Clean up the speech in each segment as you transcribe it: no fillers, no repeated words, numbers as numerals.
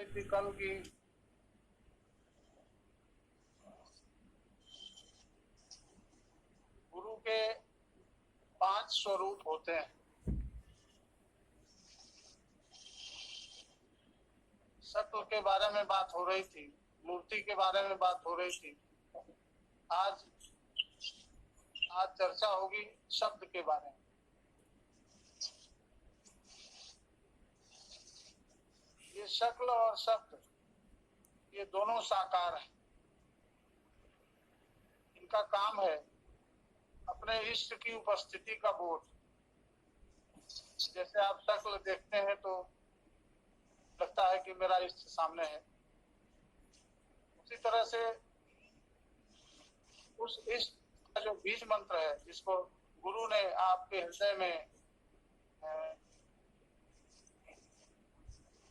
रही थी कल की गुरु के 5 स्वरूप होते हैं। शक्ल के बारे में बात हो रही थी, मूर्ति के बारे में बात हो रही थी। आज चर्चा होगी शब्द के बारे में। ये शक्ल और शब्द ये दोनों साकार हैं। इनका काम है अपने इष्ट की उपस्थिति का बोध। जैसे आप शक्ल देखते हैं तो लगता है कि मेरा इष्ट सामने है, उसी तरह से उस इष्ट का जो बीज मंत्र है जिसको गुरु ने आपके हृदय में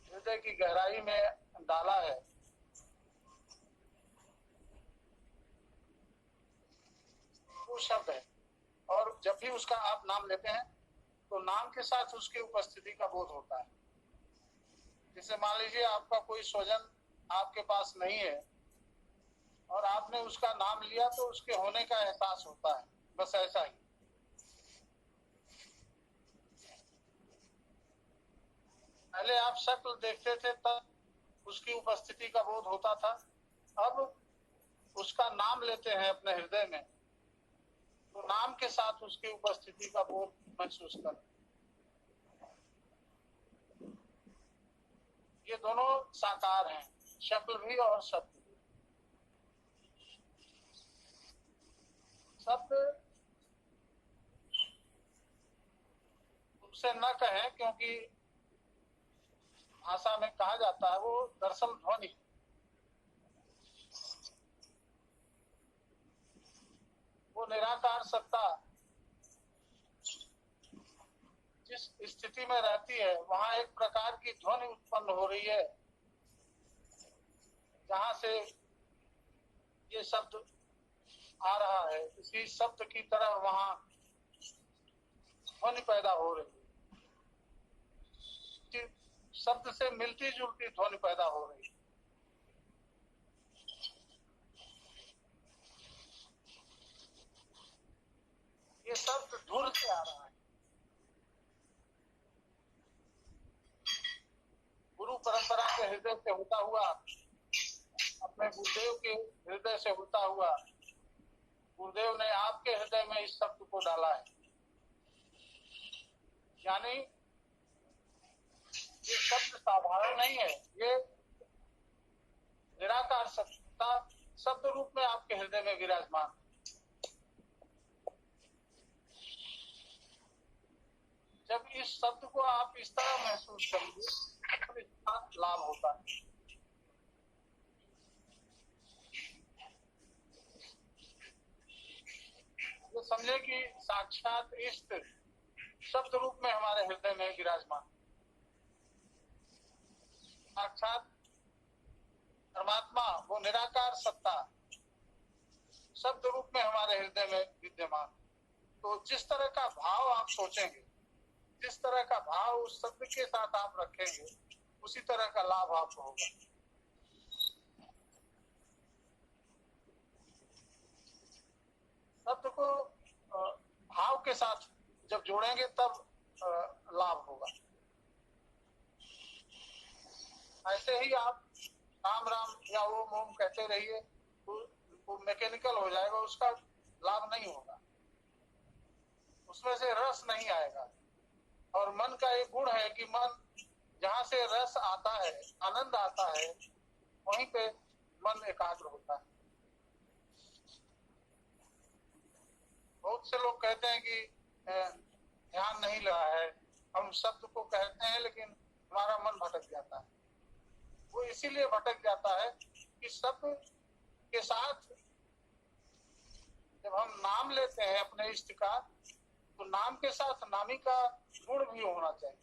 हृदय की गहराई में डाला है, वो शब्द है। और जब भी उसका आप नाम लेते हैं तो नाम के साथ उसकी उपस्थिति का बोध होता है। जैसे मान लीजिए आपका कोई स्वजन आपके पास नहीं है और आपने उसका नाम लिया तो उसके होने का एहसास होता है, बस ऐसा ही। पहले आप शक्ल देखते थे तब उसकी उपस्थिति का बोध होता था, अब उसका नाम लेते हैं अपने हृदय में तो नाम के साथ उसकी उपस्थिति का बोध महसूस कर। ये दोनों साकार हैं, शक्ल भी और शब्द भी। शब्द उनसे न कहें क्योंकि भाषा में कहा जाता है वो दरअसल ध्वनि। वो निराकार सत्ता जिस स्थिति में रहती है वहां एक प्रकार की ध्वनि उत्पन्न हो रही है, जहां से ये शब्द आ रहा है। इसी शब्द की तरह वहां ध्वनि पैदा हो रही है, शब्द से मिलती जुलती ध्वनि पैदा हो रही है। ये शब्द धुर से आ रहा है। गुरु परंपरा के हृदय से होता हुआ, अपने गुरुदेव के हृदय से होता हुआ, गुरुदेव ने आपके हृदय में इस शब्द को डाला है। यानी ये शब्द साधारण नहीं है, ये निराकार सत्ता शब्द रूप में आपके हृदय में विराजमान है। जब इस शब्द को आप इस तरह महसूस करेंगे तो इसका लाभ होता है। ये समझे कि साक्षात इष्ट शब्द रूप में हमारे हृदय में विराजमान, साक्षात परमात्मा वो निराकार सत्ता शब्द रूप में हमारे हृदय में विद्यमान। तो जिस तरह का भाव आप सोचेंगे, जिस तरह का भाव उस शब्द के साथ आप रखेंगे, उसी तरह का लाभ आपको होगा। शब्द को भाव के साथ जब जोड़ेंगे तब लाभ होगा। ऐसे ही आप राम राम या ओम ओम कहते रहिए वो मैकेनिकल हो जाएगा, उसका लाभ नहीं होगा, उसमें से रस नहीं आएगा। और मन का एक गुण है कि मन जहां से रस आता है, आनंद आता है, वहीं पे मन एकाग्र होता है। बहुत से लोग कहते हैं कि ध्यान नहीं लगा है, हम शब्द को कहते हैं लेकिन हमारा मन भटक जाता है। वो इसीलिए भटक जाता है कि शब्द के साथ जब हम नाम लेते हैं अपने इष्ट का, तो नाम के साथ नामी का गुण भी होना चाहिए।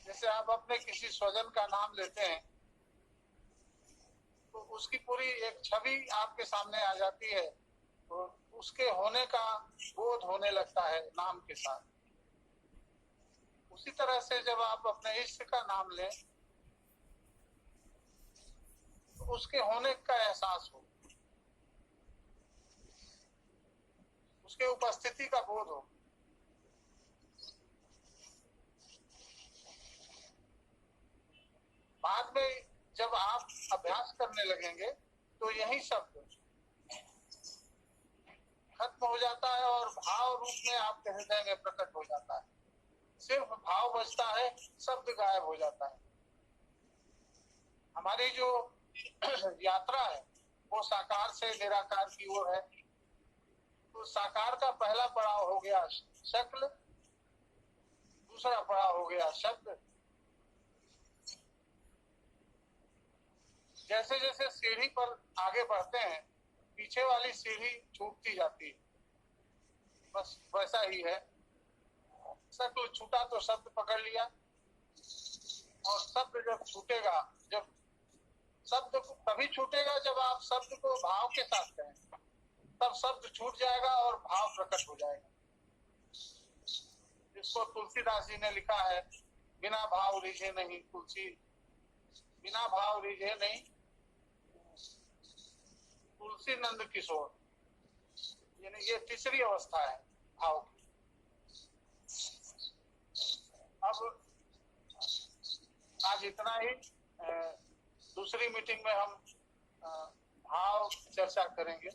जैसे आप अपने किसी स्वजन का नाम लेते हैं तो उसकी पूरी एक छवि आपके सामने आ जाती है, तो उसके होने का बोध होने लगता है नाम के साथ। उसी तरह से जब आप अपने इष्ट का नाम लें उसके होने का एहसास हो, उसके उपस्थिति का बोध हो। बाद में जब आप अभ्यास करने लगेंगे तो यही शब्द खत्म हो जाता है और भाव रूप में आपके हृदय में प्रकट हो जाता है। सिर्फ भाव बचता है, शब्द गायब हो जाता है। हमारी जो यात्रा है वो साकार से निराकार की ओर है। तो साकार का पहला पड़ाव हो गया शक्ल, दूसरा पड़ाव हो गया शब्द। जैसे जैसे सीढ़ी पर आगे बढ़ते हैं, पीछे वाली सीढ़ी छूटती जाती है। बस वैसा ही है। शक्ल छूटा तो शब्द पकड़ लिया, और शब्द जब छूटेगा, जब शब्द तभी छूटेगा जब आप शब्द को भाव के साथ कहें, तब शब्द छूट जाएगा और भाव प्रकट हो जाएगा। इसको तुलसीदास जी ने लिखा है, बिना भाव रिझे नहीं तुलसी, बिना भाव रिझे नहीं तुलसी नंद किशोर। यानी ये तीसरी अवस्था है भाव की। अब आज इतना ही। दूसरी मीटिंग में हम भाव चर्चा करेंगे।